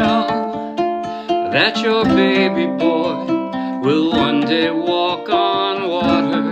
know that your baby boy will one day walk on water?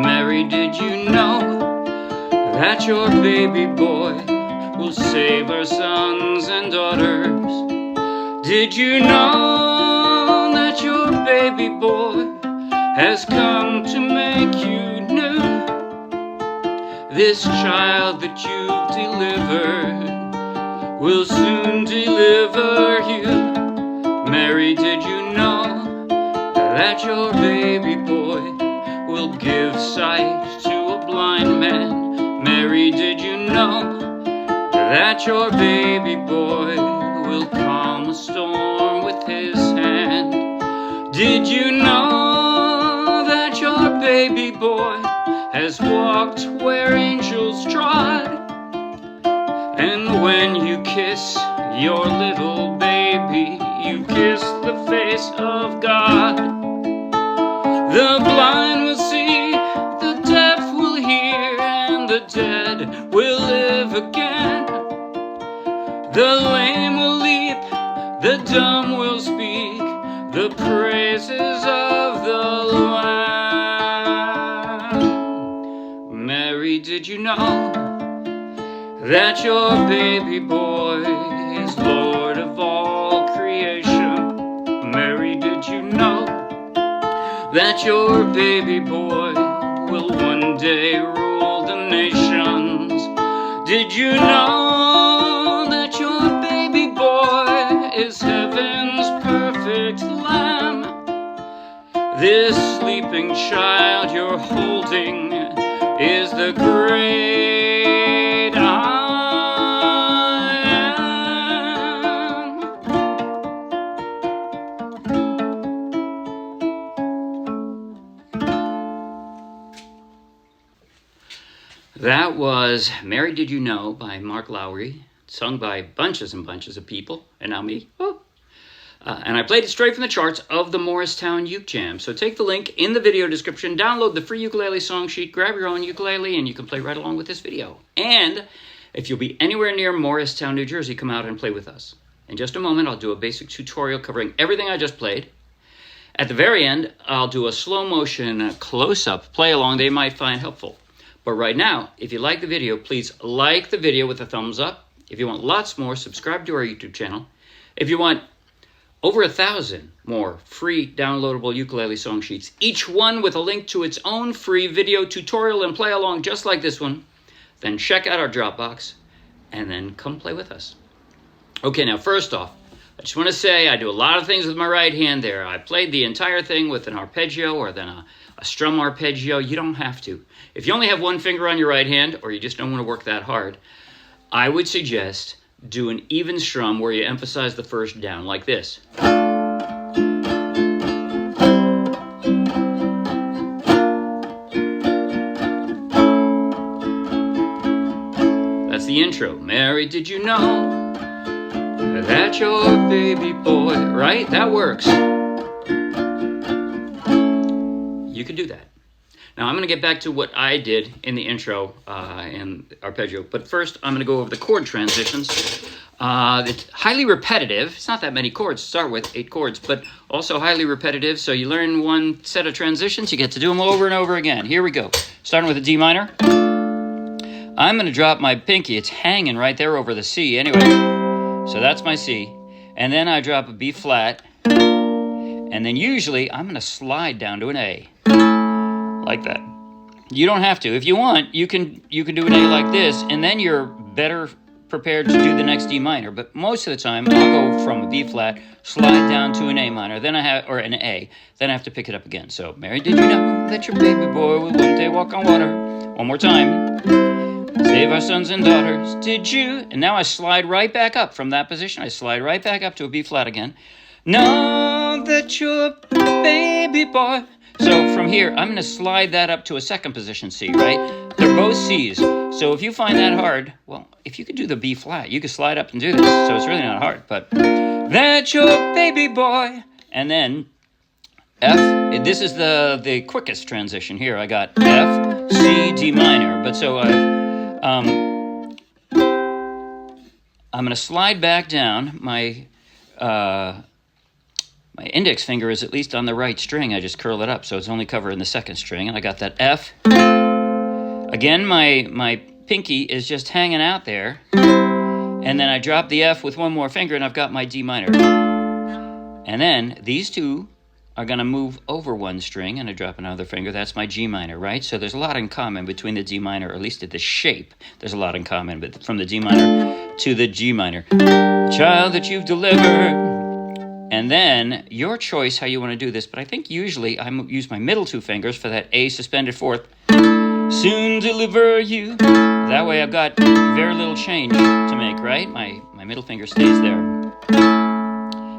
Mary, did you know that your baby boy will save our sons and daughters? Did you know that your baby boy has come to make you new? This child that you've delivered will soon deliver you. Mary, did you know that your baby boy will give sight to a blind man? Mary, did you know that your baby boy will calm a storm with his hand? Did you know that your baby boy has walked where angels trod? And when you kiss your little baby, you kiss the face of God. The blind will see, the deaf will hear, and the dead will live again. The lame will leap, the dumb will speak, the praises of the Lamb. Mary, did you know that your baby boy is Lord of all creation? Mary, did you know that your baby boy will one day rule the nations? Did you know that your baby boy is heaven's perfect lamb? This sleeping child you're holding is the great I am. That was Mary, Did You Know by Mark Lowry, sung by bunches and bunches of people, and now me. Oh. And I played it straight from the charts of the Morristown Uke Jam. So take the link in the video description, download the free ukulele song sheet, grab your own ukulele, and you can play right along with this video. And if you'll be anywhere near Morristown, New Jersey, come out and play with us. In just a moment, I'll do a basic tutorial covering everything I just played. At the very end, I'll do a slow motion close-up play along they might find helpful. But right now, if you like the video, please like the video with a thumbs up. If you want lots more, subscribe to our YouTube channel. If you want over 1,000 more free downloadable ukulele song sheets, each one with a link to its own free video tutorial and play along just like this one, then check out our Dropbox and then come play with us. Okay, now first off, I just want to say I do a lot of things with my right hand there. I played the entire thing with an arpeggio or then a strum arpeggio. You don't have to. If you only have one finger on your right hand or you just don't want to work that hard, I would suggest do an even strum where you emphasize the first down, like this. That's the intro. Mary, did you know that your baby boy, right? That works. You can do that. Now I'm going to get back to what I did in the intro and arpeggio, but first I'm going to go over the chord transitions. It's highly repetitive. It's not that many chords to start with, 8 chords, but also highly repetitive. So you learn one set of transitions, you get to do them over and over again. Here we go. Starting with a D minor. I'm going to drop my pinky. It's hanging right there over the C anyway. So that's my C. And then I drop a B flat. And then usually I'm going to slide down to an A. Like that. You don't have to. If you want, you can do an A like this, and then you're better prepared to do the next D minor. But most of the time, I'll go from a B flat, slide down to an A minor, then an A, then I have to pick it up again. So, Mary, did you know that your baby boy will one day walk on water? One more time. Save our sons and daughters. Did you? And now I slide right back up from that position. I slide right back up to a B flat again. Know that your baby boy. So from here, I'm going to slide that up to a second position C, right? They're both C's. So if you find that hard, well, if you could do the B flat, you could slide up and do this. So it's really not hard. But that's your baby boy. And then F. This is the quickest transition here. I got F, C, D minor. But so I'm going to slide back down. My my index finger is at least on the right string. I just curl it up, so it's only covering the second string, and I got that F. Again, my pinky is just hanging out there, and then I drop the F with one more finger, and I've got my D minor. And then these two are going to move over one string, and I drop another finger. That's my G minor, right? So there's a lot in common between the D minor, or at least at the shape. There's a lot in common, but from the D minor to the G minor. Child that you've delivered. And then your choice how you want to do this, but I think usually I use my middle two fingers for that A suspended fourth. Soon deliver you. That way I've got very little change to make, right? My middle finger stays there.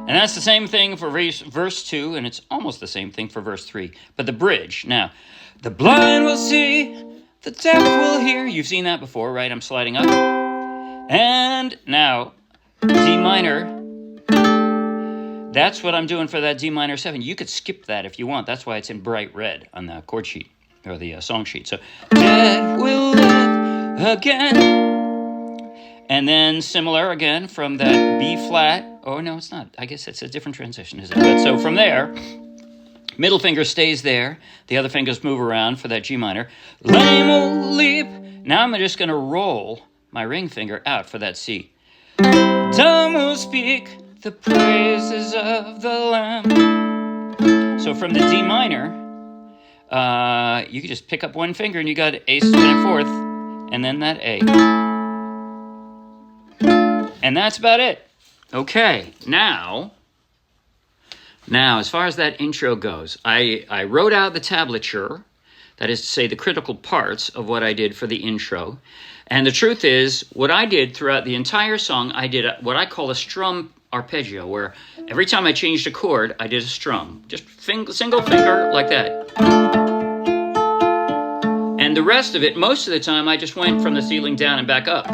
And that's the same thing for verse 2, and it's almost the same thing for verse 3. But the bridge, now, the blind will see, the deaf will hear. You've seen that before, right? I'm sliding up. And now, D minor, that's what I'm doing for that D minor 7. You could skip that if you want. That's why it's in bright red on the chord sheet, or the song sheet. So, dead will live again. And then similar again from that B flat. Oh, no, it's not. I guess it's a different transition, isn't it? But so from there, middle finger stays there. The other fingers move around for that G minor. Lame will leap. Now I'm just going to roll my ring finger out for that C. Dumb will speak the praises of the Lamb. So from the D minor, you can just pick up one finger and you got A suspended fourth, and then that A. And that's about it. Okay, now, as far as that intro goes, I wrote out the tablature, that is to say the critical parts of what I did for the intro. And the truth is, what I did throughout the entire song, I did what I call a strum arpeggio, where every time I changed a chord, I did a strum. Just single finger like that. And the rest of it, most of the time, I just went from the ceiling down and back up.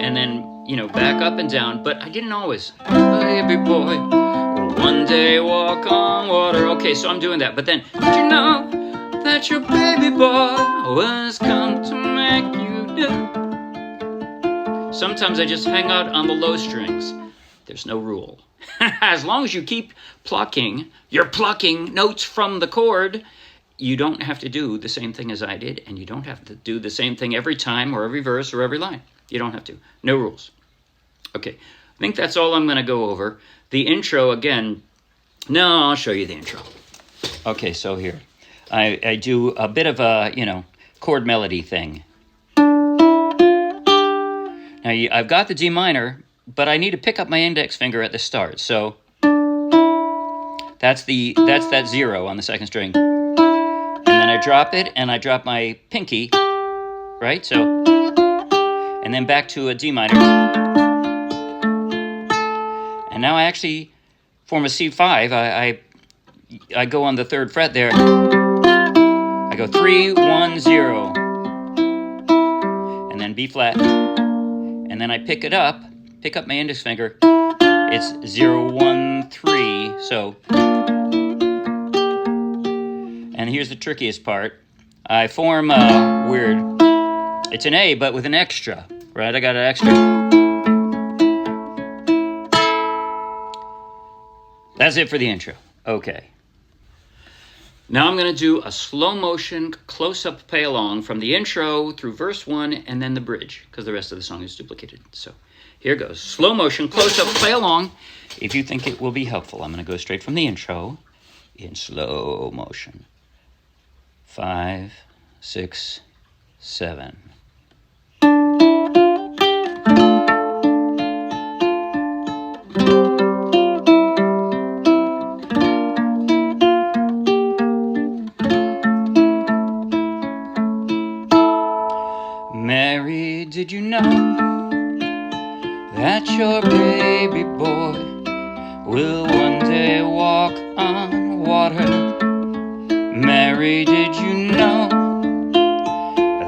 And then, back up and down, but I didn't always. Baby boy, will one day walk on water. Okay, so I'm doing that, but then, did you know that your baby boy was come to make you do? Sometimes I just hang out on the low strings. There's no rule. As long as you keep you're plucking notes from the chord, you don't have to do the same thing as I did, and you don't have to do the same thing every time or every verse or every line. You don't have to. No rules. Okay, I think that's all I'm going to go over. The intro, again, no, I'll show you the intro. Okay, so here. I do a bit of a, chord melody thing. Now, I've got the D minor, but I need to pick up my index finger at the start. So that's that 0 on the second string. And then I drop it, and I drop my pinky, right? So, and then back to a D minor. And now I actually form a C5. I go on the 3rd fret there. I go 3, 1, 0. And then B flat. And then I pick up my index finger. It's 0, 1, 3. So, and here's the trickiest part. I form weird. It's an A, but with an extra, right? I got an extra. That's it for the intro. Okay. Now I'm going to do a slow motion close-up play along from the intro through verse 1 and then the bridge, because the rest of the song is duplicated. So here goes. Slow motion close-up play along. If you think it will be helpful, I'm going to go straight from the intro in slow motion. 5, 6, 7. Mary, did you know that your baby boy will one day walk on water? Mary, did you know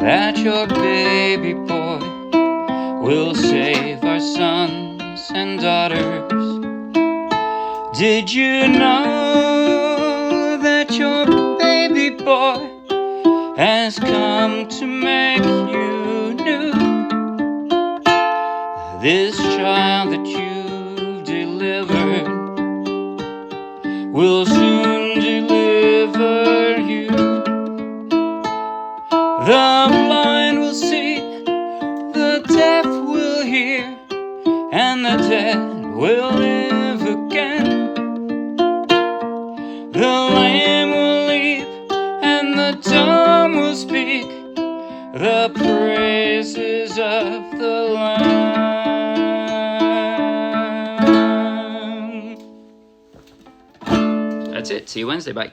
that your baby boy will save our sons and daughters? Did you know that your baby boy has come to make you new? This child that you will soon deliver you. The blind will see, the deaf will hear, and the dead will live again. The lame will leap, and the dumb will speak, the praises of the Lamb. That's it. See you Wednesday. Bye.